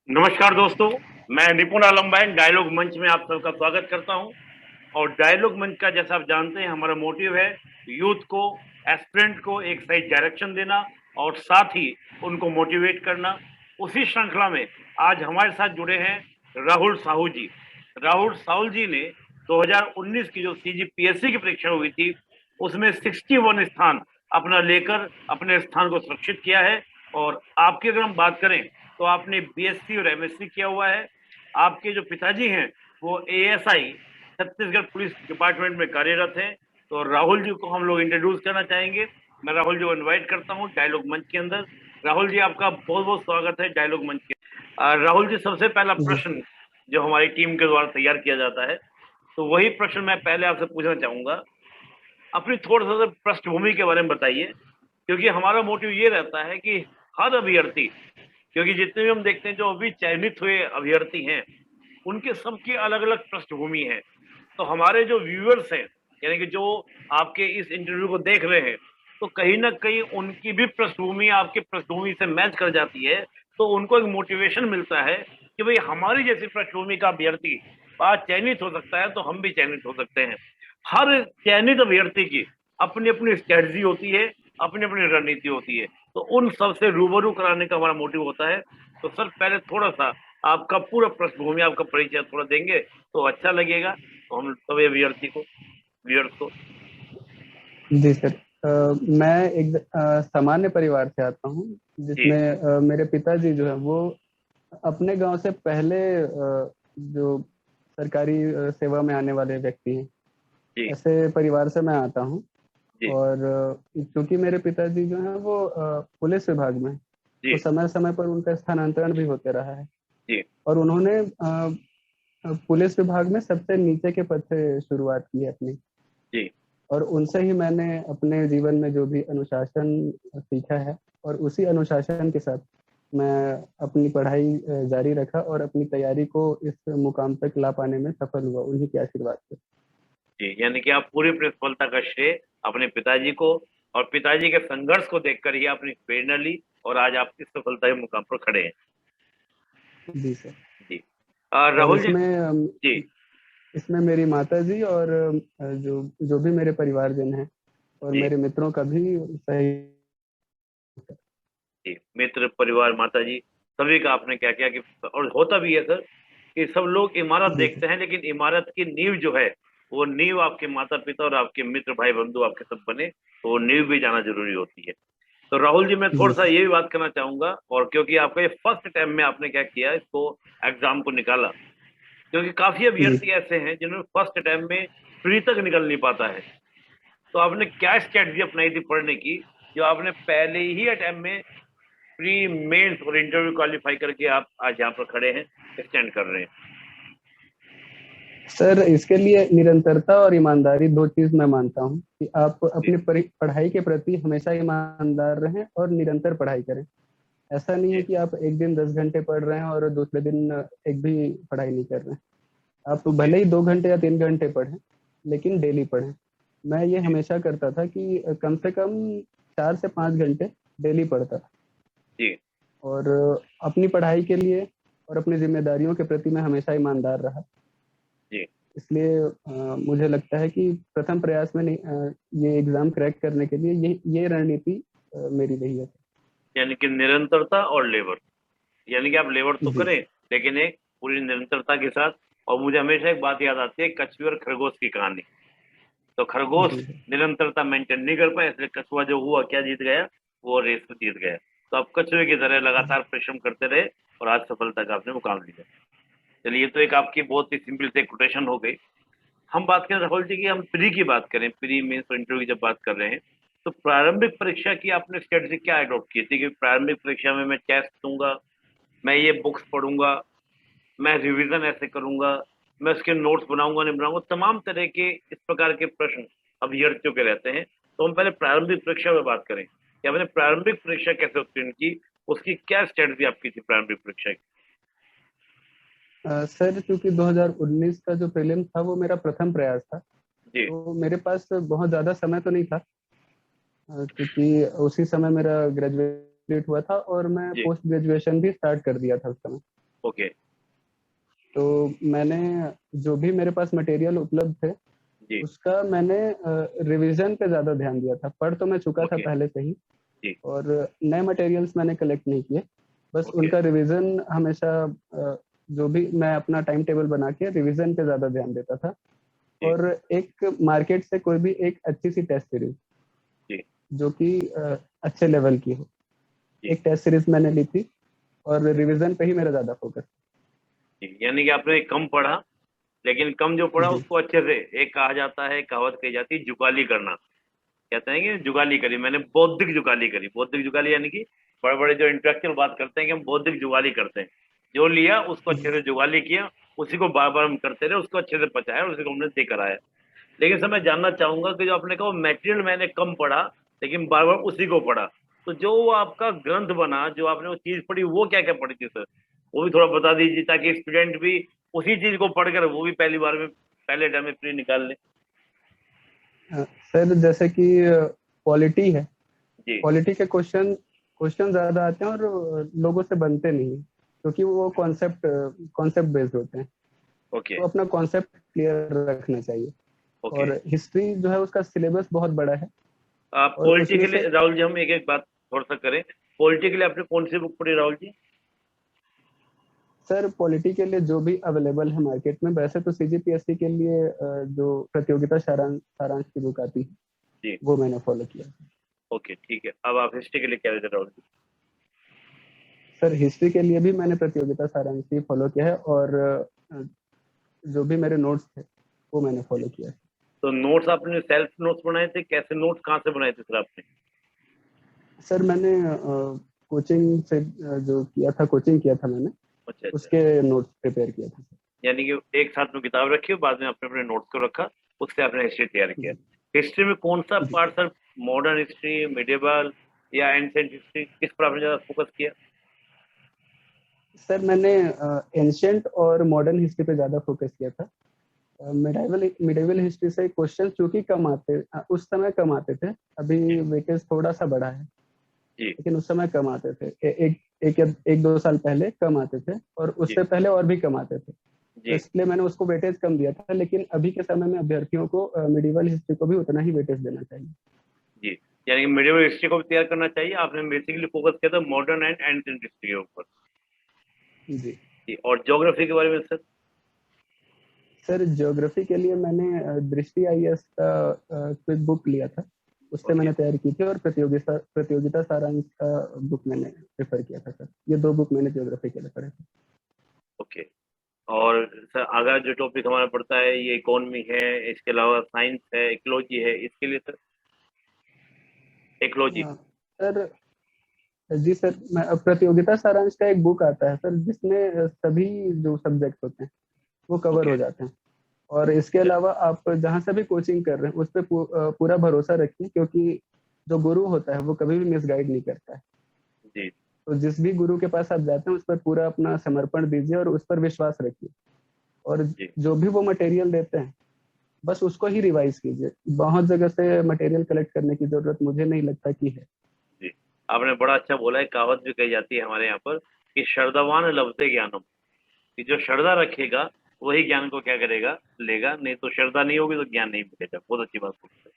नमस्कार दोस्तों। मैं निपुण आलम भाई डायलॉग मंच में आप सबका स्वागत करता हूं। और डायलॉग मंच का जैसा आप जानते हैं हमारा मोटिव है यूथ को, एस्पिरेंट को एक सही डायरेक्शन देना और साथ ही उनको मोटिवेट करना। उसी श्रृंखला में आज हमारे साथ जुड़े हैं राहुल साहू जी। राहुल साहू जी ने 2019 की जो सीजीपीएससी की परीक्षा हुई थी उसमें 61 स्थान अपना लेकर अपने स्थान को सुरक्षित किया है। और आपकी अगर हम बात करें तो आपने बीएससी और एमएससी किया हुआ है। आपके जो पिताजी हैं वो एएसआई छत्तीसगढ़ पुलिस डिपार्टमेंट में कार्यरत हैं। तो राहुल जी को हम लोग इंट्रोड्यूस करना चाहेंगे। मैं राहुल जी को इनवाइट करता हूं डायलॉग मंच के अंदर। राहुल जी आपका बहुत बहुत स्वागत है डायलॉग मंच के। राहुल जी, सबसे पहला जी प्रश्न जो हमारी टीम के द्वारा तैयार किया जाता है तो वही प्रश्न मैं पहले आपसे पूछना चाहूंगा। अपनी थोड़ा सा पृष्ठभूमि के बारे में बताइए, क्योंकि हमारा मोटिव ये रहता है कि हर अभ्यर्थी, क्योंकि जितने भी हम देखते हैं जो अभी चयनित हुए अभ्यर्थी हैं उनके सबकी अलग अलग पृष्ठभूमि है। तो हमारे जो व्यूअर्स हैं, यानी कि जो आपके इस इंटरव्यू को देख रहे हैं, तो कहीं ना कहीं उनकी भी पृष्ठभूमि आपकी पृष्ठभूमि से मैच कर जाती है। तो उनको एक मोटिवेशन मिलता है कि भाई हमारी जैसी पृष्ठभूमि का अभ्यर्थी आज चयनित हो सकता है तो हम भी चयनित हो सकते हैं। हर चयनित अभ्यर्थी की अपनी अपनी स्ट्रेटजी होती है, अपनी अपनी रणनीति होती है। तो उन सबसे रूबरू कराने का हमारा मोटिव होता है। तो सर, पहले थोड़ा सा आपका पूरा पृष्ठभूमि, आपका परिचय थोड़ा देंगे तो अच्छा लगेगा, तो हम सभी अभ्यर्थी को, व्यूअर्स को। जी सर। मैं एक सामान्य परिवार से आता हूँ जी। जिसमें मेरे पिताजी जो है वो अपने गांव से पहले जो सरकारी सेवा में आने वाले व्यक्ति हैं, जी। ऐसे परिवार से मैं आता हूँ। जी। और चूंकि मेरे पिताजी जो हैं वो पुलिस विभाग में हैं, तो जी। समय समय पर उनका स्थानांतरण भी होते रहा है। जी। और उन्होंने पुलिस विभाग में सबसे नीचे के पद से शुरुआत की है अपनी। जी। और उनसे ही मैंने अपने जीवन में जो भी अनुशासन सीखा है, और उसी अनुशासन के साथ मैं अपनी पढ़ाई जारी रखा और अपनी तैयारी को इस मुकाम तक ला पाने में सफल हुआ, उन्हीं के आशीर्वाद से। जी, यानी कि आप पूरी सफलता का श्रेय अपने पिताजी को और पिताजी के संघर्ष को देखकर ही आपने प्रेरणा ली और आज आप इस सफलता के मुकाम पर खड़े हैं। जी सर। जी। और राहुल जी। जी। इसमें मेरी माता जी और जो जो भी मेरे परिवारजन हैं और जी। मेरे मित्रों का भी सही। जी, मित्र, परिवार, माता जी, सभी का आपने क्या किया कि, और होता भी है सर कि सब लोग इमारत जी देखते सर। हैं लेकिन इमारत की नींव जो है वो नींव आपके माता पिता और आपके मित्र भाई बंधु आपके सब बने, तो वो नींव भी जाना जरूरी होती है। तो राहुल जी, मैं थोड़ा जी सा सर। ये भी बात करना चाहूंगा, और क्योंकि आपका ये फर्स्ट टाइम में आपने क्या किया इसको, एग्जाम को निकाला, क्योंकि काफी जी अभ्यर्थी ऐसे हैं जिन्होंने फर्स्ट टाइम में प्री तक निकल नहीं पाता है। तो आपने क्या स्ट्रेटजी अपनाई थी पढ़ने की, जो आपने पहले ही अटेम्प्ट में प्री मेंस और इंटरव्यू क्वालिफाई करके आप आज यहाँ पर खड़े हैं, स्टैंड कर रहे हैं। सर, इसके लिए निरंतरता और ईमानदारी दो चीज मैं मानता हूँ कि आप जी। अपनी पढ़ाई के प्रति हमेशा ईमानदार रहें और निरंतर पढ़ाई करें। ऐसा नहीं है जी। कि आप एक दिन 10 घंटे पढ़ रहे हैं और दूसरे दिन एक भी पढ़ाई नहीं कर रहे हैं। आप जी। भले ही 2 घंटे या 3 घंटे पढ़ें, लेकिन डेली पढ़ें। मैं ये जी। हमेशा करता था कि कम से कम 4 से 5 घंटे डेली पढ़ता था। जी। और अपनी पढ़ाई के लिए और अपनी जिम्मेदारियों के प्रति मैं हमेशा ईमानदार रहा। जी। इसलिए मुझे लगता है कि प्रथम प्रयास में नहीं, ये एग्जाम क्रैक करने के लिए ये रणनीति मेरी रही है। यानी कि निरंतरता और लेबर, यानी कि आप लेबर तो जी करें लेकिन एक पूरी निरंतरता के साथ। और मुझे हमेशा एक बात याद आती है, कछुए और खरगोश की कहानी। तो खरगोश जी निरंतरता मेंटेन नहीं कर पाया, इसलिए कछुआ जो हुआ क्या जीत गया, वो रेस में जीत गया। तो आप कछुए की तरह लगातार परिश्रम करते रहे और आज सफलता का आपने मुकाम लिया। चलिए, ये तो एक आपकी बहुत ही सिंपल से कोटेशन हो गई। हम बात करें राहुल जी की, हम प्री की बात करें, प्री मेंस और इंटरव्यू की जब बात कर रहे हैं, तो प्रारंभिक परीक्षा की आपने स्ट्रेटजी क्या अडॉप्ट की थी कि प्रारंभिक परीक्षा में मैं टेस्ट दूंगा, मैं ये बुक्स पढ़ूंगा, मैं रिवीजन ऐसे करूंगा, मैं उसके नोट्स बनाऊंगा नहीं बनाऊंगा, तमाम तरह के इस प्रकार के प्रश्न अभ्यर्थियों के रहते हैं। तो हम पहले प्रारंभिक परीक्षा में बात करें कि आपने प्रारंभिक परीक्षा कैसे उत्तीर्ण की, उसकी क्या स्ट्रेटजी आपकी थी प्रारंभिक परीक्षा की। सर, चूंकि 2019 का जो प्रीलिम्स था वो मेरा प्रथम प्रयास था, जी। तो मेरे पास बहुत ज़्यादा समय तो नहीं था। क्योंकि उसी समय मेरा ग्रेजुएट हुआ था और मैं जी। पोस्ट ग्रेजुएशन भी स्टार्ट कर दिया था उस समय। ओके। तो मैंने जो भी मेरे पास मटेरियल उपलब्ध थे जी। उसका मैंने रिवीजन पे ज़्यादा ध्यान दिया था। पढ़ तो मैं चुका था ओके। पहले से ही, जी। और नए मटेरियल्स मैंने कलेक्ट नहीं किए। बस ओके। उनका रिवीजन हमेशा जो भी मैं अपना टाइम टेबल बना के रिवीजन पे ज़्यादा ध्यान देता था। जी। और एक मार्केट से कोई भी एक अच्छी सी टेस्ट सीरीज जी। जो कि अच्छे लेवल की हो, जी। एक टेस्ट सीरीज मैंने ली थी और रिवीजन पे ही मेरा ज़्यादा फोकस। जी, यानी कि आपने कम पढ़ा, लेकिन कम जो पढ़ा जी। उसको अच्छे से, एक कहा जाता है, कहावत कही जाती है, जुगाली करना। कहते हैं कि जुगाली करी, मैंने बौद्धिक जुगाली करी। बौद्धिक जुगाली यानी कि बड़े बड़े जो इंटेलेक्चुअल बात करते हैं कि हम बौद्धिक जुगाली करते हैं। जो लिया उसको अच्छे से जुगाली किया, उसी को बार बार हम करते रहे, उसको अच्छे से पचाया, उसी को हमने देकर आया। लेकिन सर मैं जानना चाहूंगा कि जो आपने कहा मटेरियल मैंने कम पढ़ा, लेकिन बार बार उसी को पढ़ा, तो जो वो आपका ग्रंथ बना, जो आपने वो चीज पढ़ी, वो क्या क्या पढ़ी थी सर? वो भी थोड़ा बता दीजिए, ताकि स्टूडेंट भी उसी चीज को पढ़कर वो भी पहली बार में पहले टाइम में फ्री निकाल ले। सर जैसे कि पॉलिटी है, जी। पॉलिटी के क्वेश्चन क्वेश्चन ज़्यादा आते हैं और लोगों से बनते नहीं हैं, क्योंकि वो कॉन्सेप्ट कॉन्सेप्ट बेस्ड होते हैं। ओके। तो अपना कॉन्सेप्ट क्लियर रखना चाहिए। ओके। और हिस्ट्री जो है उसका सिलेबस बहुत बड़ा है, और पॉलिटी उसमें के से लिए राहुल जी हम एक एक बात थोड़ा सा करें। पॉलिटी के लिए आपने कौन सी बुक पढ़ी राहुल जी? सर पॉलिटी के लिए जो भी अवेलेबल है मार्केट में, वैसे तो सीजीपीएससी के लिए जो प्रतियोगिता सारांश सारांश की बुक आती है जी। वो मैंने फॉलो किया। ओके, ठीक है। अब आप हिस्ट्री के लिए क्या देते राहुल जी? सर हिस्ट्री के लिए भी मैंने प्रतियोगिता सारांश ही फॉलो किया है, और जो भी मेरे नोट्स थे वो मैंने फॉलो किया है। तो नोट्स आपने सेल्फ नोट्स बनाए थे? कैसे नोट्स कहाँ से बनाए थे सर आपने? सर मैंने कोचिंग से जो किया था, कोचिंग किया था मैंने, अच्छा अच्छा। उसके नोट्स प्रिपेयर किया था। यानी कि एक साथ में किताब रखी और बाद में आपने अपने नोट्स को रखा, उससे आपने हिस्ट्री तैयार किया। जी। हिस्ट्री में कौन सा जी part sir? Modern history, medieval, या एंशिएंट हिस्ट्री, किस पर आपने ज्यादा फोकस किया? सर मैंने एंशियंट और मॉडर्न हिस्ट्री पे ज़्यादा फोकस किया था। मिडाइवल मिडाइवल हिस्ट्री से क्वेश्चन चूंकि कम आते, उस समय कम आते थे। जी। अभी वेटेज थोड़ा सा बढ़ा है, जी। लेकिन उस समय कम आते थे। एक दो साल पहले कम आते थे, और जी। उससे पहले और भी कम आते थे। तो जी। इसलिए मैंने उसको वेटेज कम दिया था, लेकिन अभी के समय में अभ्यर्थियों को मिडिवल हिस्ट्री को भी उतना ही वेटेज देना चाहिए। जी, यानी कि मिडिवल हिस्ट्री को भी तैयार करना चाहिए। आपने बेसिकली फोकस किया था मॉडर्न एंड एंशिएंट हिस्ट्री के ऊपर। जी। जी, और ज्योग्राफी के बारे में सर? सर ज्योग्राफी के लिए मैंने दृष्टि आईएएस का क्विक बुक लिया था, उससे ओके। मैंने तैयारी की थी। और प्रतियोगिता प्रतियोगिता सारांश का बुक मैंने प्रेफर किया था सर। ये दो बुक मैंने ज्योग्राफी के लिए पढ़े थे। ओके। और सर अगला जो टॉपिक हमारा पड़ता है, ये इकोनॉमी है, इसके अलावा साइंस है, इकोलॉजी है, इसके लिए सर? इकोलॉजी। सर जी सर, मैं प्रतियोगिता सारांश का एक बुक आता है सर, जिसमें सभी जो सब्जेक्ट होते हैं वो कवर ओके। हो जाते हैं। और इसके अच्छा। अलावा आप जहाँ से भी कोचिंग कर रहे हैं उस पर पूरा भरोसा रखिए, क्योंकि जो गुरु होता है वो कभी भी मिसगाइड नहीं करता है। जी। तो जिस भी गुरु के पास आप जाते हैं उस पर पूरा अपना समर्पण दीजिए और उस पर विश्वास रखिए। और जी। जो भी वो मटेरियल देते हैं बस उसको ही रिवाइज कीजिए। बहुत जगह से मटेरियल कलेक्ट करने की जरूरत मुझे नहीं लगता कि है। जी, आपने बड़ा अच्छा बोला है। कहावत भी कही जाती है हमारे यहाँ पर कि श्रद्धावान लभते ज्ञानम, कि जो श्रद्धा रखेगा वही ज्ञान को क्या करेगा, लेगा। नहीं तो श्रद्धा नहीं होगी तो ज्ञान नहीं मिलेगा। बहुत अच्छी बात बोली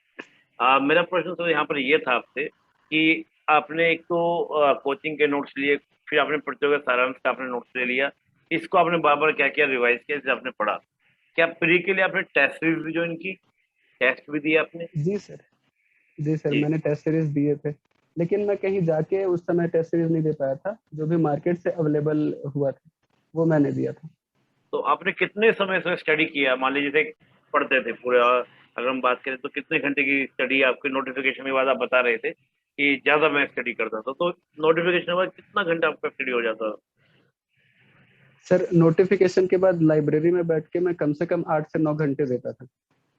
है। मेरा प्रश्न तो यहाँ पर ये था आपसे कि आपने एक तो कोचिंग के नोट्स लिए, फिर आपने प्रतियोगिता सारांश का आपने नोट्स ले लिया, इसको आपने बार बार क्या किया, रिवाइज किया, जैसे आपने पढ़ा। क्या प्री के लिए आपने टेस्ट सीरीज भी ज्वाइन की? टेस्ट भी दिए आपने? जी सर। जी सर, जी। मैंने टेस्ट सीरीज दिए थे, लेकिन मैं कहीं जाके उस समय टेस्ट सीरीज नहीं दे पाया था। जो भी मार्केट से अवेलेबल हुआ था वो मैंने दिया था। तो आपने कितने समय से स्टडी किया? मान लीजिए जैसे पढ़ते थे पूरा, अगर हम बात करें तो कितने घंटे की स्टडी? आपके नोटिफिकेशन के बाद आप बता रहे थे कि ज्यादा मैं स्टडी करता था, तो नोटिफिकेशन के बाद कितना घंटा आपका स्टडी हो जाता था? सर नोटिफिकेशन के बाद लाइब्रेरी में बैठ के मैं कम से कम 8 से 9 घंटे देता था।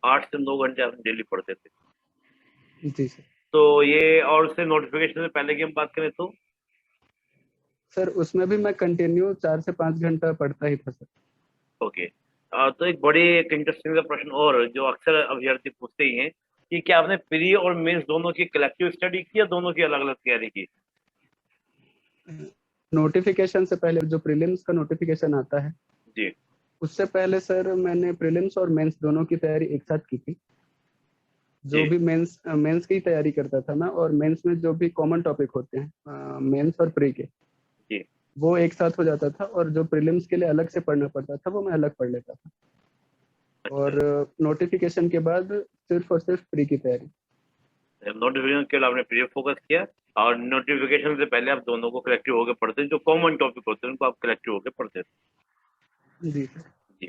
8 से 9 घंटे आप डेली पढ़ते थे? जी सर। तो ये, और उससे नोटिफिकेशन से पहले की हम बात करें तो? सर उसमें भी मैं कंटिन्यू 4 से 5 घंटा पढ़ता ही था सर। ओके। तो एक बड़ी एक इंटरेस्टिंग सा प्रश्न और जो अक्सर अभ्यर्थी पूछते ही हैं कि क्या आपने प्री और मेंस दोनों की कलेक्टिव स्टडी की या दोनों की अलग अलग तैयारी की? नोटिफिकेशन से पहले जो प्रीलिम्स का नोटिफिकेशन आता है जी उससे पहले सर मैंने प्रीलिम्स और मेंस दोनों की तैयारी एक साथ की थी। जो जी भी मेंस की तैयारी करता था मैं, और मेंस में जो भी कॉमन टॉपिक होते हैं मेंस और प्री के, जी वो एक साथ हो जाता था, और जो प्रीलिम्स के लिए अलग से पढ़ना पड़ता था वो मैं अलग पढ़ लेता था। अच्छा। और नोटिफिकेशन के बाद सिर्फ और सिर्फ प्री की तैयारी। नोटिफिकेशन के लिए आपने प्री फोकस किया, और नोटिफिकेशन से पहले आप दोनों को कलेक्टिव होकर पढ़ते थे, जो कॉमन टॉपिक होते हैं उनको आप कलेक्टिव होकर पढ़ते थे। जी सर। जी।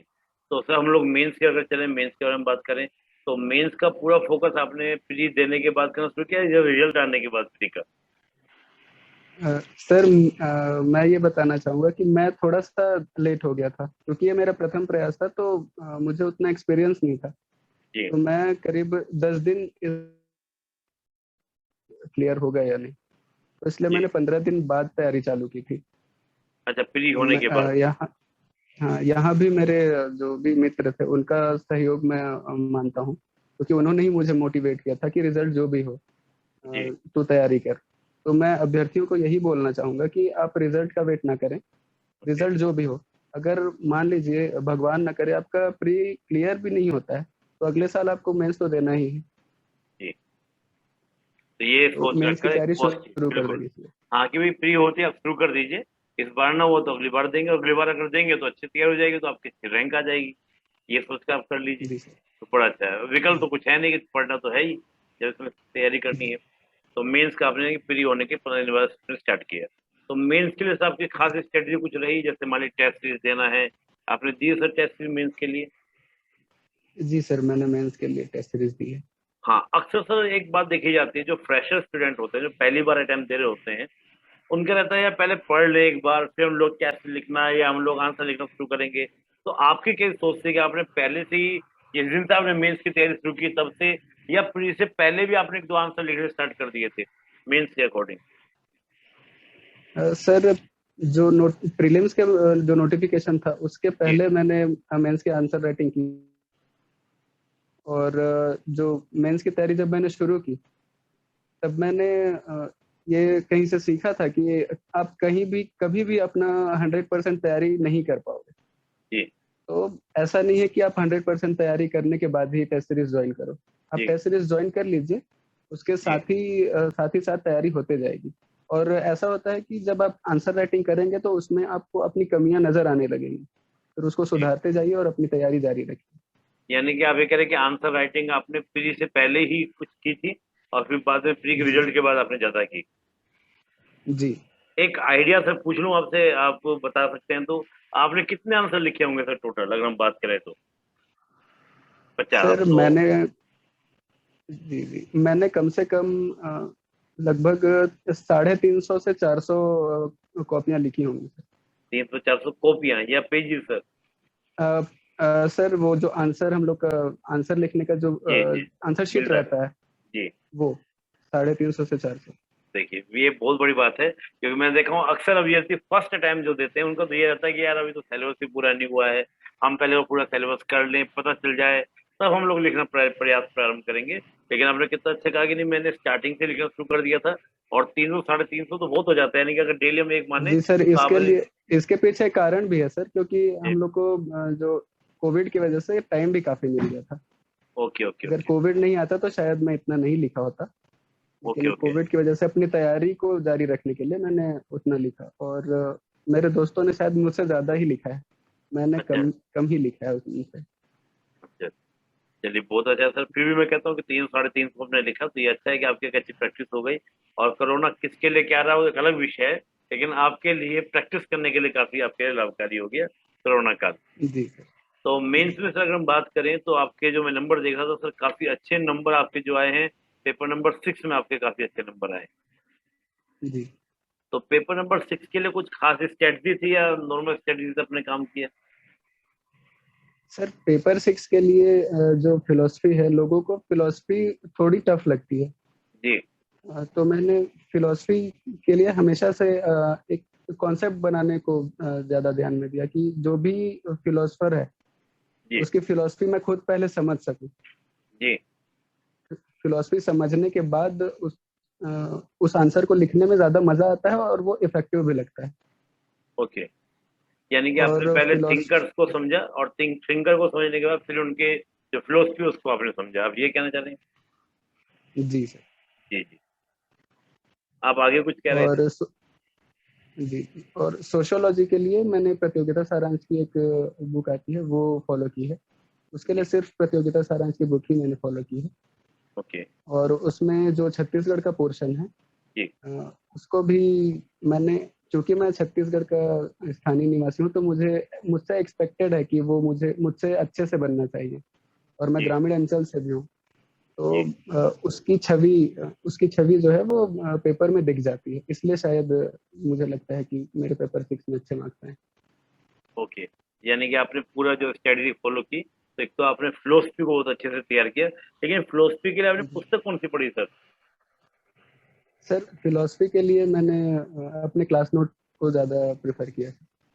तो सर हम लोग मेंस की अगर चलें, मेंस के बारे में बात करें, तो मेंस का पूरा फोकस आपने प्री देने के बाद करना शुरू किया या रिजल्ट आने के बाद प्री का? सर मैं ये बताना चाहूँगा कि मैं थोड़ा सा लेट हो गया था, क्योंकि ये मेरा प्रथम प्रयास था, तो मुझे उतना एक्सपीरियंस नहीं था। जी तो मैं करीब 10 दिन क्लियर होगा या नहीं, तो इसलिए जी। मैंने 15 दिन बाद तैयारी चालू की थी। अच्छा, प्री तो होने मैं के बाद। यहाँ, हाँ, यहाँ भी मेरे जो भी मित्र थे उनका सहयोग मैं मानता हूँ, क्योंकि उन्होंने ही मुझे मोटिवेट किया था कि रिजल्ट जो भी हो जी तू तैयारी कर। तो मैं अभ्यर्थियों को यही बोलना चाहूँगा कि आप रिजल्ट का वेट ना करें। ओके। रिजल्ट जो भी हो, अगर मान लीजिए भगवान ना करे आपका प्री क्लियर भी नहीं होता है, तो अगले साल आपको मेंस तो देना ही है। जी। तो ये तो सोच मेंस की रखकर एक तैयारी पॉजिटिव, शुरू कर बिल्कुल। देनी चाहिए। हाँ, कि भाई फ्री होते ही आप शुरू कर दीजिए। इस बार ना हो तो अगली बार देंगे, अगली बार अगर देंगे तो अच्छी तैयार हो जाएगी, तो आपकी अच्छी रैंक आ जाएगी। ये सोच कर आप कर लीजिए। जी सर। तो बड़ा अच्छा है, विकल्प तो जी कुछ है नहीं, कि पढ़ना तो है ही जब इसमें तैयारी करनी जी है। तो मेंस का आपने फ्री होने के 15 दिन बाद स्टार्ट किया। तो मेंस के लिए आपकी खास स्ट्रेटजी कुछ रही, जैसे मान ली टेस्ट सीरीज देना है, आपने दी सर टेस्ट सीरीज मेंस के लिए? जी सर, मैंने मेंस के लिए टेस्ट सीरीज दी है। हाँ, अक्सर सर एक बात देखी जाती है, जो फ्रेशर स्टूडेंट होते हैं, जो पहली बार अटेम्प्ट दे रहे होते हैं, उनका रहता है यार पहले पढ़ ले एक बार, फिर हम लोग कैसे लिखना है या हम लोग आंसर लिखना शुरू करेंगे। तो आपकी क्या सोच थी कि आपने पहले से ही, जिस दिन से आपने मेंस की तैयारी शुरू की तब से, या प्री से पहले भी आपने एक दो आंसर लिखने स्टार्ट कर दिए थे मेंस के अकॉर्डिंग? सर, जो नोट प्रीलिम्स के जो नोटिफिकेशन था उसके जी पहले मैंने मेंस के आंसर राइटिंग की, और जो मेंस की तैयारी जब मैंने शुरू की, तब मैंने ये कहीं से सीखा था कि आप कहीं भी कभी भी अपना 100% तैयारी नहीं कर पाओगे। जी तो ऐसा नहीं है कि आप 100% तैयारी करने के बाद ही टेस्ट सीरीज ज्वाइन करो। आप जी टेस्ट सीरीज ज्वाइन कर लीजिए, उसके जी साथ ही साथ तैयारी होते जाएगी। और ऐसा होता है कि जब आप आंसर राइटिंग करेंगे तो उसमें आपको अपनी कमियां नजर आने लगेंगी, फिर उसको जी। सुधारते जाइए और अपनी तैयारी जारी रखिए। यानी कि आप ये कह रहे हैं कि आंसर राइटिंग आपने प्री से पहले ही कुछ की थी, और फिर बाद में प्री के जी रिजल्ट के बाद आपने ज्यादा की। जी। एक आइडिया सर पूछ लूं आपसे, आप बता सकते हैं तो, आपने कितने आंसर लिखे होंगे सर टोटल, अगर हम बात करें तो? 50, सर 100? मैंने, जी जी, मैंने कम से कम लगभग 350 से 400 कॉपियां लिखी होंगी। 300-400 कॉपियां या पेजेस सर? सर, वो जो आंसर हम लोग का आंसर लिखने का जो जी जी, आंसर शीट मिलता है। रहता है, जी। वो 350 से 400। देखिए, ये बहुत बड़ी बात है, क्योंकि मैं देखा हूँ अक्सर अभ्यर्थी फर्स्ट टाइम जो देते हैं उनका तो ये रहता है कि यार अभी तो सिलेबस भी पूरा नहीं हुआ है, हम पहले वो पूरा सिलेबस कर लें, पता चल जाए, तब हम लोग लिखना प्रयास प्रारंभ करेंगे। लेकिन आपने कितना अच्छा कहा कि नहीं, मैंने स्टार्टिंग से लिखना शुरू कर दिया था, और 300 350 तो बहुत हो जाता है, यानी कि अगर डेली हम एक माने जी सर, तो आपने। इसके पीछे कारण भी है सर, क्योंकि जी। हम लोग को जो कोविड की वजह से टाइम भी काफी मिल गया था। ओके ओके अगर ओके कोविड नहीं आता तो शायद मैं इतना नहीं लिखा होता, ओके लेकिन ओके। कोविड की वजह से अपनी तैयारी को जारी रखने के लिए मैंने उतना लिखा, और मेरे दोस्तों ने शायद मुझसे ज्यादा ही लिखा है, मैंने अच्छा कम कम ही लिखा है उनसे। अच्छा। चलिए बहुत अच्छा सर, फिर भी मैं कहता हूँ कि 300-350 आपने लिखा, तो ये अच्छा है कि आपकी एक अच्छी प्रैक्टिस हो गई। और कोरोना किसके लिए क्या रहा वो एक अलग विषय है, लेकिन आपके लिए प्रैक्टिस करने के लिए काफी आपके लिए लाभकारी हो गया कोरोना काल। जी सर। तो जी मेंस में सर अगर हम बात करें, तो आपके जो मैं नंबर देख रहा था सर, काफी अच्छे नंबर आपके जो आए हैं, पेपर नंबर 6 में आपके काफी अच्छे नंबर आए। जी। तो पेपर नंबर 6 के लिए कुछ खास स्ट्रेटजी थी, या नॉर्मल स्ट्रेटजी से अपने काम किया? सर, पेपर 6 के लिए जो फिलोसफी है, लोगों को फिलोसफी थोड़ी टफ लगती है। जी तो मैंने फिलोसफी के लिए हमेशा से एक कॉन्सेप्ट बनाने को ज्यादा ध्यान में दिया, कि जो भी फिलोसफर है जी उसकी फिलोसफी मैं खुद पहले समझ सकूं। जी फिलोसफी समझने के बाद उस आंसर को लिखने में ज्यादा मजा आता है और वो इफेक्टिव भी लगता है। ओके, यानी कि आपने और पहले फिलोसफी। थिंकर्स को समझा और थिंकर को समझने के बाद फिर उनके जो फिलोसफी उसको आपने समझा, आप ये कहना चाह रहे हैं? जी सर। जी जी, आप आगे कुछ कह रहे थे। और जी, और सोशियोलॉजी के लिए मैंने प्रतियोगिता सारांश की एक बुक आती है वो फॉलो की है। उसके लिए जी। सिर्फ प्रतियोगिता सारांश की बुक ही मैंने फॉलो की है। ओके। और उसमें जो छत्तीसगढ़ का पोर्शन है जी उसको भी मैंने, क्योंकि मैं छत्तीसगढ़ का स्थानीय निवासी हूँ तो मुझसे एक्सपेक्टेड है कि वो मुझसे अच्छे से बनना चाहिए, और मैं जी ग्रामीण अंचल से भी हूँ। तो जी। उसकी छवि जो है वो पेपर में दिख जाती है, इसलिए शायद मुझे लगता है कि मेरे पेपर 6 में अच्छे मार्क्स आए। ओके, यानी कि आपने पूरा जो स्ट्रेटजी फॉलो की, तो एक तो आपने फिलोसफी को बहुत अच्छे से तैयार किया, लेकिन फिलोसफी के लिए आपने पुस्तक कौन सी पढ़ी सर? सर फिलोसफी के लिए मैंने अपने क्लास नोट को ज़्यादा प्रेफर किया।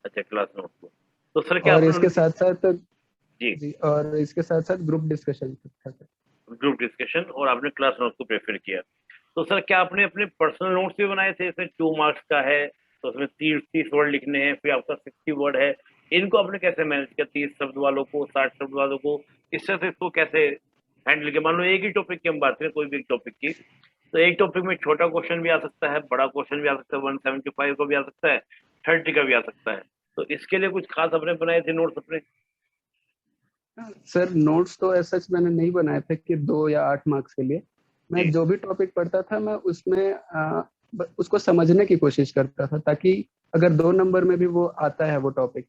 अच्छा, क्लास नोट को। तो सर क्या और आपने इसके उनकी। साथ साथ जी, जी, और इसके साथ साथ ग्रुप डिस्कशन था सर। ग्रुप डिस्कशन और आपने क्लास नोट को प्रेफर किया। तो सर क्या आपने अपने पर्सनल नोट्स भी बनाए थे? इसमें 2 मार्क्स का है, तो उसमें 30 वर्ड लिखने हैं, फिर आपका 60 वर्ड है। इनको आपने कैसे मैनेज किया? 30 शब्द वालों को, 60 शब्द वालों को, इस तरह से इसको कैसे हैंडल किया? मान लो एक ही टॉपिक की हम बात करें, कोई भी एक टॉपिक की, तो एक टॉपिक में छोटा क्वेश्चन भी आ सकता है, बड़ा क्वेश्चन भी आ सकता है, 175 का भी आ सकता है, 30 का भी आ सकता है। तो इसके लिए कुछ खास अपने बनाए थे नोट्स अपने? सर नोट्स तो ऐसा मैंने नहीं बनाए थे कि 2 या 8 मार्क्स के लिए। मैं जी जो भी टॉपिक पढ़ता था मैं उसमें उसको समझने की कोशिश करता था, ताकि अगर 2 नंबर में भी वो आता है वो टॉपिक,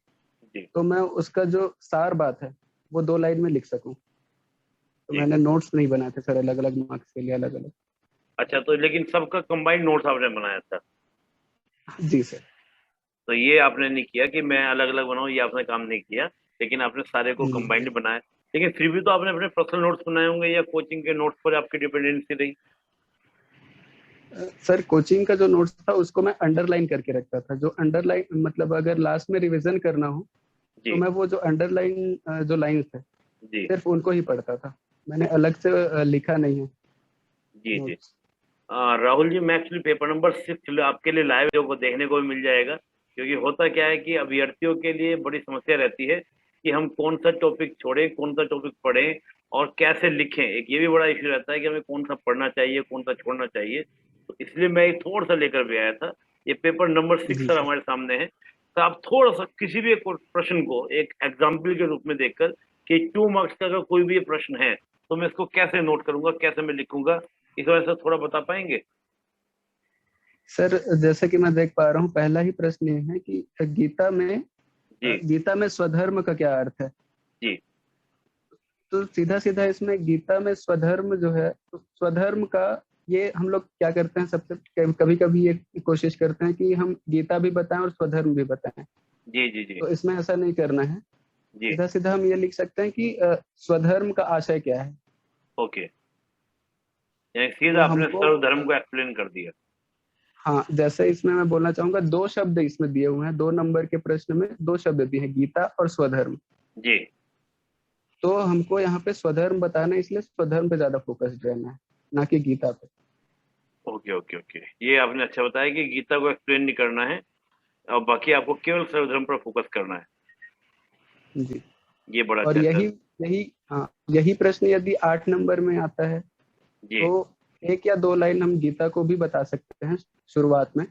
जी तो मैं उसका जो सार बात है वो 2 लाइन में लिख सकूं। तो जी। मैंने नोट्स नहीं बनाए थे सर अलग अलग मार्क्स के लिए अलग अलग। अच्छा, तो लेकिन सबका कंबाइंड नोट्स आपने बनाया था? जी सर। तो ये आपने नहीं किया कि मैं अलग अलग बनाऊं, ये आपने काम नहीं किया, लेकिन आपने सारे को नहीं। कंबाइंड बनाया। लेकिन फिर भी तो आपने अपने पर्सनल नोट्स बनाए होंगे, या कोचिंग के नोट्स पर आपकी डिपेंडेंसी रही? सर कोचिंग का जो नोट्स था उसको मैं अंडरलाइन करके रखता था, जो अंडरलाइन मतलब अगर लास्ट में रिवीजन करना हो तो जी मैं वो जो अंडरलाइन जो लाइंस है जी सिर्फ उनको ही पढ़ता था। मैंने अलग से लिखा नहीं है जी जी। नोट्स। राहुल जी, मैं एक्चुअली पेपर नंबर 6 आपके लिए लाइव को देखने को भी मिल जाएगा, क्योंकि होता क्या है कि अभ्यर्थियों के लिए बड़ी समस्या रहती है कि हम कौन सा टॉपिक छोड़ें, कौन सा टॉपिक पढ़ें और कैसे लिखें। एक ये भी बड़ा इश्यू रहता है कि हमें कौन सा पढ़ना चाहिए, कौन सा छोड़ना चाहिए। तो इसलिए मैं एक थोड़ा सा लेकर भी आया था। ये पेपर नंबर 6 जी सर सर। हमारे सामने है। तो आप थोड़ा सा किसी भी एक प्रश्न को एक एग्जाम्पल के रूप में देखकर, कि 2 मार्क्स का अगर कोई भी प्रश्न है, तो मैं इसको कैसे नोट करूंगा, कैसे मैं लिखूंगा, इस वजह से थोड़ा बता पाएंगे? सर जैसे कि मैं देख पा रहा हूँ पहला ही प्रश्न ये है कि जी गीता में स्वधर्म का क्या अर्थ है। जी तो सीधा सीधा इसमें गीता में स्वधर्म जो है, तो स्वधर्म का ये हम लोग क्या करते हैं, सबसे कभी कभी ये कोशिश करते हैं कि हम गीता भी बताएं और स्वधर्म भी बताएं। जी जी जी तो इसमें ऐसा नहीं करना है। जी। सीधा सीधा हम ये लिख सकते हैं कि स्वधर्म का आशय क्या है। ओके, यानी तो सीधा आपने हमको सर्वधर्म को एक्सप्लेन कर दिया। हाँ, जैसे इसमें मैं बोलना चाहूंगा 2 शब्द इसमें दिए हुए हैं, 2 नंबर के प्रश्न में 2 शब्द दिए हैं, गीता और स्वधर्म। जी। तो हमको यहाँ पे स्वधर्म बताना है, इसलिए स्वधर्म पे ज्यादा फोकस रहना है, ना कि गीता पे। ओके ओके ओके, ये आपने अच्छा बताया कि गीता को एक्सप्लेन नहीं करना है, और बाकी आपको केवल सर्वधर्म पर फोकस करना है। जी। ये बड़ा और अच्छा है सर। यही हाँ, यही प्रश्न यदि 8 नंबर में आता है जी। तो 1 या 2 लाइन हम गीता को भी बता सकते हैं शुरुआत में,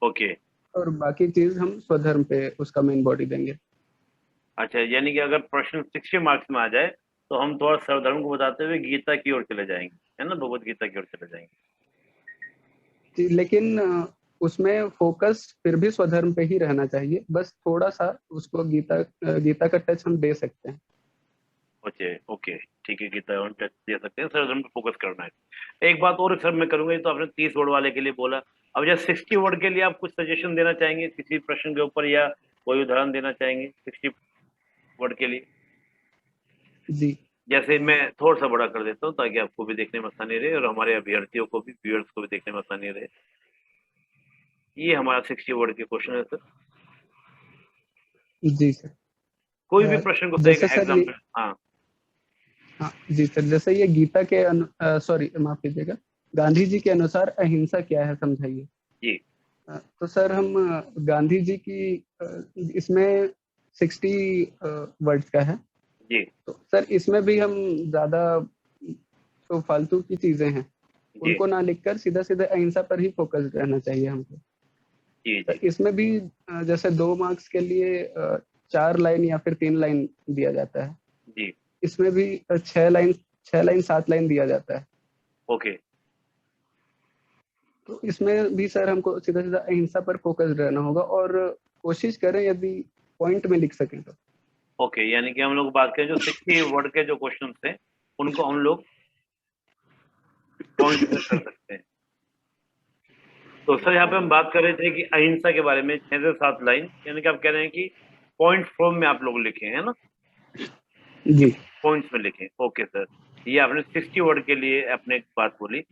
ओके। और बाकी चीज हम स्वधर्म पे उसका मेन बॉडी देंगे। अच्छा, यानी कि अगर प्रश्न 60 मार्क्स में आ जाए, तो हम थोड़ा सर्वधर्म को बताते हुए गीता की ओर चले जाएंगे, है ना, भगवत गीता की ओर चले जाएंगे। लेकिन उसमें फोकस फिर भी स्वधर्म पे ही रहना चाहिए, बस थोड़ा सा उसको गीता का टच हम दे सकते हैं। ओके ओके, ठीक है, गीता on टच दे सकते हैं, सर्वधर्म पर फोकस करना है। एक बात और सर मैं करूंगा, ये तो आपने 30 वर्ड वाले के लिए बोला, अब जैसे 60 वर्ड के लिए आप कुछ सजेशन देना चाहेंगे किसी प्रश्न के ऊपर, या कोई उदाहरण देना चाहेंगे 60 वर्ड के लिए? जी। जैसे मैं अ, थोड़ा सा बड़ा कर देता हूँ, ताकि आपको भी देखने में आसानी रहे और हमारे अभ्यर्थियों को भी, व्यूअर्स को भी देखने में आसानी रहे। ये हमारा 60 वर्ड के क्वेश्चन है सर। जी सर। कोई भी प्रश्न को एक जैसे सर ये एग्जाम्पल। हाँ हाँ जी सर, जैसे ये गीता के सॉरी माफ कीजिएगा, गांधी जी के अनुसार अहिंसा क्या है समझाइए। जी। तो तो सर हम गांधी जी की इसमें 60 वर्ड्स का है। जी तो सर इसमें भी हम ज्यादा तो फालतू की चीजें हैं जी उनको ना लिखकर सीधा सीधा अहिंसा पर ही फोकस रहना चाहिए हमको। जी सर जी इसमें भी जैसे 2 मार्क्स के लिए 4 लाइन या फिर 3 लाइन दिया जाता है। जी। इसमें भी 6 लाइन 6 लाइन 7 लाइन दिया जाता है। ओके तो इसमें भी सर हमको सीधा सीधा अहिंसा पर फोकस रहना होगा और कोशिश करें यदि पॉइंट में लिख सकें तो। ओके, यानी कि हम लोग बात करें जो 60 वर्ड के जो क्वेश्चन थे उनको हम लोग पॉइंट में कर सकते हैं। तो सर यहाँ पे हम बात कर रहे थे कि अहिंसा के बारे में 6 से 7 लाइन, यानी कि आप कह रहे हैं कि पॉइंट फॉर्म में आप लोग लिखे है ना, जी पॉइंट्स में लिखें। ओके सर, ये आपने 60 वर्ड के लिए अपने एक बात बोली।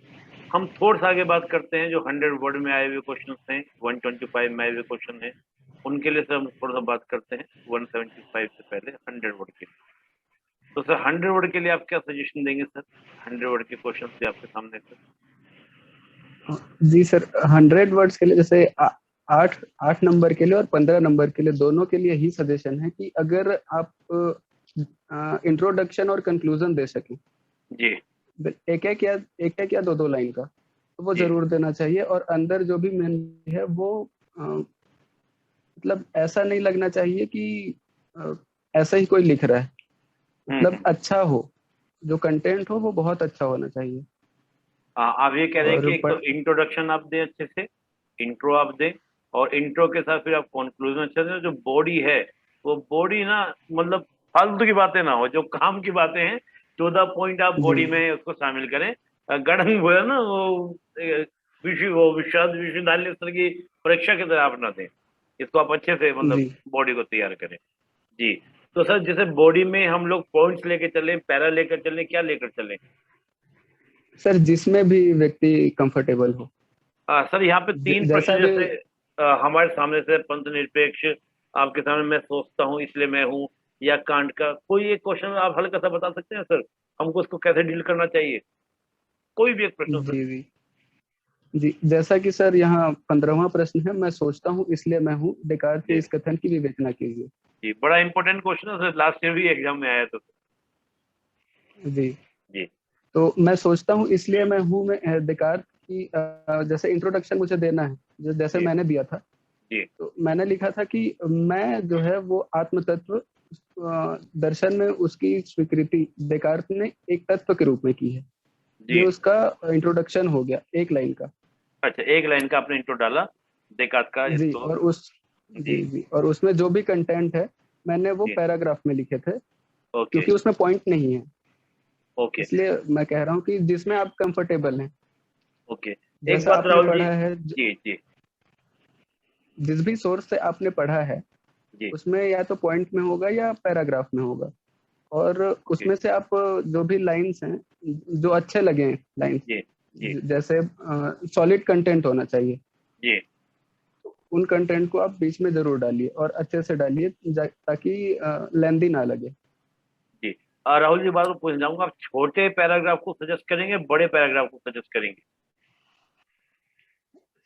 हम थोड़ा सा आगे बात करते हैं जो 100 वर्ड में आए हुए क्वेश्चन हैं, 125 में आए हुए क्वेश्चन हैं, उनके लिए सर हम थोड़ा सा बात करते हैं 175 से पहले 100 वर्ड के लिए। तो सर 100 वर्ड के लिए आप क्या सजेशन देंगे सर? 100 वर्ड के क्वेश्चन से आपके सामने सर। जी सर 100 वर्ड्स के लिए जैसे 8 8 नंबर के लिए और 15 नंबर के लिए दोनों के लिए ही सजेशन है कि अगर आप इंट्रोडक्शन और कंक्लूजन दे सकें जी एक एक या 2 2 लाइन का तो वो जी। जरूर देना चाहिए। और अंदर जो भी मेन है वो मतलब ऐसा नहीं लगना चाहिए कि अ, ऐसा ही कोई लिख रहा है। मतलब हम्म। अच्छा हो, जो कंटेंट हो वो बहुत अच्छा होना चाहिए। हाँ, आप ये कह रहे हैं और कि एक तो इंट्रोडक्शन आप दें अच्छे से, इंट्रो आप दें, और इंट्रो के साथ फिर आप कंक्लूजन अच्छे से, जो बॉडी है वो बॉडी ना, मतलब फालतू की बातें ना हो, जो काम की बातें हैं 14 पॉइंट आप जी बॉडी में उसको शामिल करें। गढ़ंग वो है ना वो विश्वविद्यालय स्तर की परीक्षा की तरह आप ना दें, इसको आप अच्छे से मतलब जी बॉडी को तैयार करें। जी। तो सर जैसे बॉडी में हम लोग पॉइंट्स लेके चलें, पैरा लेकर चलें, क्या लेकर चलें? सर जिसमें भी व्यक्ति कंफर्टेबल हो। सर यहाँ पे 3 प्रश्न जैसा भी जैसे हमारे सामने से पंथ निरपेक्ष, आपके सामने मैं सोचता हूँ इसलिए मैं हूँ, या कांट का कोई एक क्वेश्चन आप हल्का सा बता सकते हैं सर, हमको इसको कैसे डील करना चाहिए? कोई भी एक प्रश्न सर। जी जी जी जैसा कि सर यहाँ 15वां प्रश्न है, मैं सोचता हूँ इसलिए मैं हूँ, डेकार्ट के जी इस कथन की विवेचना कीजिए। जी, बड़ा इंपॉर्टेंट क्वेश्चन है सर, लास्ट ईयर भी एग्जाम में आया था सर। जी जी तो मैं सोचता हूँ इसलिए मैं हूँ में डेकार्ट की जैसे इंट्रोडक्शन मुझे देना है जैसे जी मैंने दिया था। जी तो मैंने लिखा था कि मैं जो है वो आत्म तत्व दर्शन में उसकी स्वीकृति डेकार्ट ने एक तत्व के रूप में की है। ये जी। उसका इंट्रोडक्शन हो गया 1 लाइन का। अच्छा, एक लाइन का आपने इंट्रो डाला, देकार्त का जी इसको। और उस जी। जी जी और उसमें जो भी कंटेंट है मैंने वो जी। पैराग्राफ में लिखे थे ओके क्योंकि उसमें पॉइंट नहीं है। ओके इसलिए मैं कह रहा हूँ कि जिसमें आप कंफर्टेबल हैं, ओके। एक जैसा बात आपने राहुल जी। पढ़ा है जी जी जिस भी सोर्स से आपने पढ़ा है जी। उसमें या तो पॉइंट में होगा या पैराग्राफ में होगा। और ओके। उसमें से आप जो भी लाइंस हैं जो अच्छे लगे लाइंस जी जी जैसे सॉलिड कंटेंट होना चाहिए, जी उन कंटेंट को आप बीच में जरूर डालिए और अच्छे से डालिए ताकि लेंदी ना लगे। जी। राहुल जी, बात को पूछना चाहूंगा, आप छोटे पैराग्राफ को सजेस्ट करेंगे, बड़े पैराग्राफ को सजेस्ट करेंगे?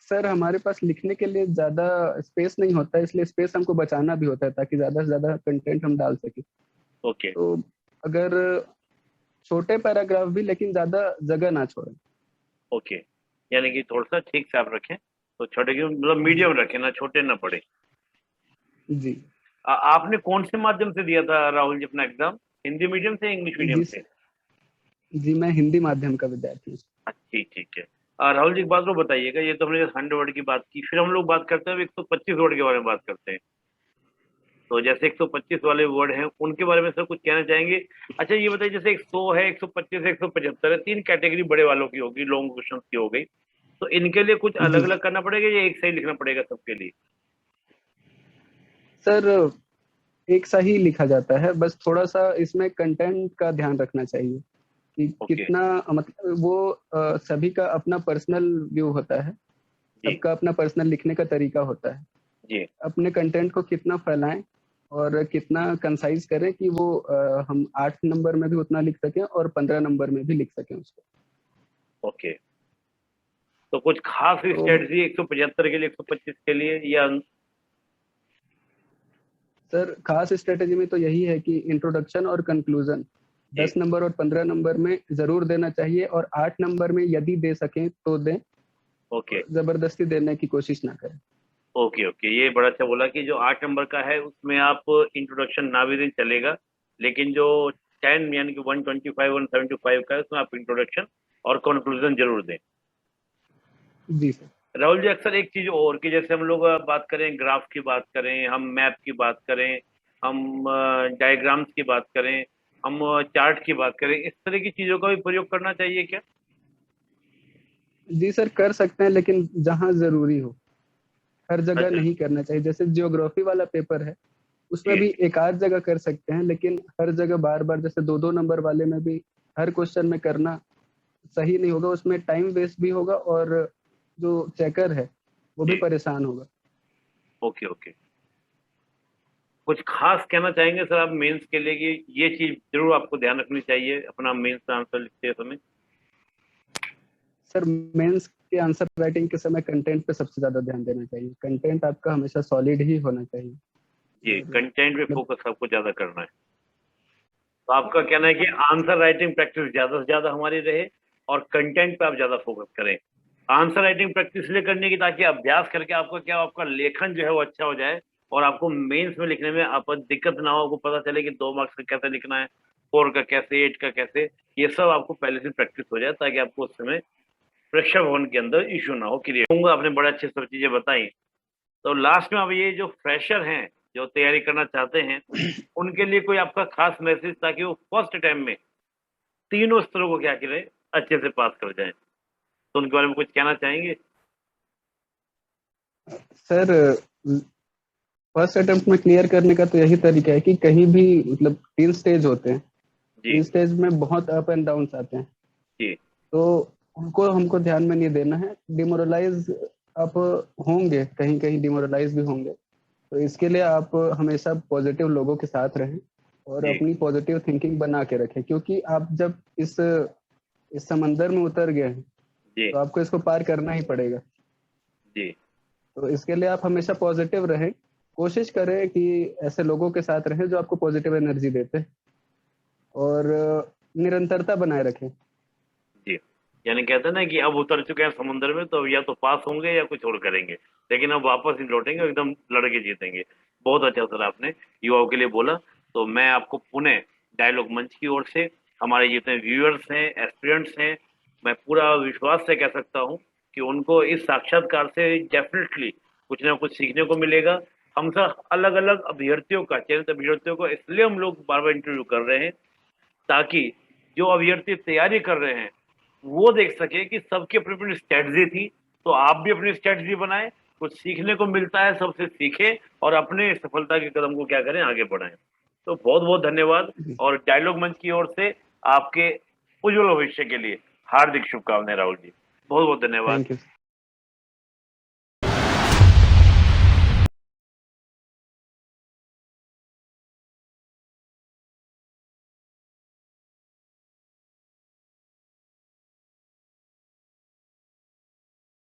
सर हमारे पास लिखने के लिए ज्यादा स्पेस नहीं होता है, इसलिए स्पेस हमको बचाना भी होता है ताकि ज्यादा से ज्यादा कंटेंट हम डाल सके। ओके तो अगर छोटे पैराग्राफ भी लेकिन ज्यादा जगह ना छोड़े। ओके, यानी कि थोड़ा सा ठीक से आप रखें, तो छोटे की मतलब जी मीडियम रखें, ना छोटे ना बड़े। जी आपने कौन से माध्यम से दिया था राहुल जी अपना एग्जाम? हिंदी मीडियम से, इंग्लिश मीडियम जी से? जी मैं हिंदी माध्यम का विद्यार्थी हूँ। ठीक ठीक है। राहुल जी एक बात को बताइएगा, ये तो हमने 100 वर्ड की बात की, फिर हम लोग बात करते हैं 125 वर्ड के बारे में बात करते हैं। तो जैसे 125 वाले वर्ड हैं उनके बारे में सर कुछ कहना चाहेंगे? अच्छा ये बताइए, जैसे 100 है, 125 है, 175 है, 3 कैटेगरी बड़े वालों की होगी, लॉन्ग क्वेश्चन की हो गई, तो इनके लिए कुछ अलग जी अलग करना पड़ेगा या एक सही लिखना पड़ेगा सबके लिए? सर एक सा ही लिखा जाता है, बस थोड़ा सा इसमें कंटेंट का ध्यान रखना चाहिए कि ओके। कितना मतलब वो सभी का अपना पर्सनल व्यू होता है, जी सबका अपना पर्सनल लिखने का तरीका होता है। जी। अपने कंटेंट को कितना फैलाएं और कितना कंसाइज करें कि वो हम 8 नंबर में भी उतना लिख सकें और 15 नंबर में भी लिख सकें उसको। ओके तो कुछ खास तो स्ट्रेटजी 175 के लिए, 125 के लिए, या सर खास स्ट्रेटेजी में तो यही है कि इंट्रोडक्शन और कंक्लूजन जी 10 नंबर और 15 नंबर में जरूर देना चाहिए, और 8 नंबर में यदि दे सकें तो दें, ओके और जबरदस्ती देने की कोशिश ना करें। ओके ओके, ये बड़ा अच्छा बोला कि जो 8 नंबर का है उसमें आप इंट्रोडक्शन ना भी दें चलेगा, लेकिन जो 10 यानी कि 125 175 का है उसमें आप इंट्रोडक्शन और कंक्लूजन जरूर दें। जी सर। राहुल जी, अक्सर एक चीज और कि जैसे हम लोग बात करें, ग्राफ की बात करें, हम मैप की बात करें, हम डायग्राम्स की बात करें, हम चार्ट की बात करें, इस तरह की चीजों का भी प्रयोग करना चाहिए क्या? जी सर, कर सकते हैं, लेकिन जहाँ जरूरी हो, हर जगह अच्छा नहीं करना चाहिए। जैसे ज्योग्राफी वाला पेपर है, उसमें जी भी एक आध जगह कर सकते हैं, लेकिन हर जगह बार बार, जैसे दो दो नंबर वाले में भी हर क्वेश्चन में करना सही नहीं होगा। उसमें टाइम वेस्ट भी होगा, और जो चेकर है वो भी जी, परेशान होगा। Okay okay. कुछ खास कहना चाहेंगे सर आप मेंस के लिए कि ये चीज जरूर आपको ध्यान रखनी चाहिए अपना मेंस का आंसर लिखते समय? सर मेंस के आंसर राइटिंग के समय कंटेंट पे सबसे ज्यादा ध्यान देना चाहिए। कंटेंट आपका हमेशा सॉलिड ही होना चाहिए। जी, और कंटेंट पे मतलब फोकस आपको ज्यादा करना है। तो आपका कहना है कि आंसर राइटिंग प्रैक्टिस ज्यादा से ज्यादा हमारी रहे और कंटेंट पे आप ज्यादा फोकस करें। आंसर राइटिंग प्रैक्टिस इसलिए करने की ताकि अभ्यास करके आपको क्या, आपका लेखन जो है वो अच्छा हो जाए और आपको मेंस में लिखने में आप दिक्कत ना हो, आपको पता चले कि 2 मार्क्स का कैसे लिखना है, 4 का कैसे, 8 का कैसे, ये सब आपको पहले से प्रैक्टिस हो जाए ताकि आपको उस समय परीक्षा भवन के अंदर इश्यू ना हो। क्लियर होगा? आपने बड़े अच्छे सब चीजें बताई। तो लास्ट में अब ये जो फ्रेशर हैं जो तैयारी करना चाहते हैं उनके लिए कोई आपका खास मैसेज ताकि वो फर्स्ट टाइम में तीनों स्तरों को क्या करें, अच्छे से पास कर जाएं, तो उनके बारे में कुछ कहना चाहेंगे? सर फर्स्ट अटेम्प्ट में क्लियर करने का तो यही तरीका है कि कहीं भी, मतलब 3 स्टेज होते हैं, जी 3 स्टेज में बहुत अप एंड डाउन आते हैं। जी तो उनको हमको ध्यान में नहीं देना है। डिमोरलाइज आप होंगे, कहीं कहीं डिमोरलाइज भी होंगे। तो इसके लिए आप हमेशा पॉजिटिव लोगों के साथ रहें, और जी अपनी पॉजिटिव थिंकिंग बना के रखें, क्योंकि आप जब इस समंदर में उतर गए हैं जी तो आपको इसको पार करना ही पड़ेगा। जी तो इसके लिए आप हमेशा पॉजिटिव रहें। कोशिश करें कि ऐसे लोगों के साथ रहें जो आपको पॉजिटिव एनर्जी देते हैं, और निरंतरता बनाए रखें। जी। यानी कहते हैं ना कि अब उतर चुके हैं समुद्र में तो या तो पास होंगे या कुछ और करेंगे, लेकिन अब वापस नहीं लौटेंगे, एकदम लड़के जीतेंगे। बहुत अच्छा सर आपने युवाओं के लिए बोला। तो मैं आपको पुनः डायलॉग मंच की ओर से, हमारे जितने व्यूअर्स हैं, एस्पिरेंट्स हैं, मैं पूरा विश्वास से कह सकता हूँ कि उनको इस साक्षात्कार से डेफिनेटली कुछ ना कुछ सीखने को मिलेगा। हम सब अलग अलग अभ्यर्थियों का, चयनित अभ्यर्थियों को इसलिए हम लोग बार बार इंटरव्यू कर रहे हैं ताकि जो अभ्यर्थी तैयारी कर रहे हैं वो देख सके कि सबकी अपनी अपनी स्ट्रेटजी थी, तो आप भी अपनी स्ट्रेटजी बनाएं, कुछ सीखने को मिलता है सबसे सीखें और अपने सफलता के कदम को क्या करें, आगे बढ़ाएं। तो बहुत बहुत धन्यवाद। और डायलॉग मंच की ओर से आपके उज्जवल भविष्य के लिए हार्दिक शुभकामनाएं राहुल जी। बहुत बहुत धन्यवाद। Thank you.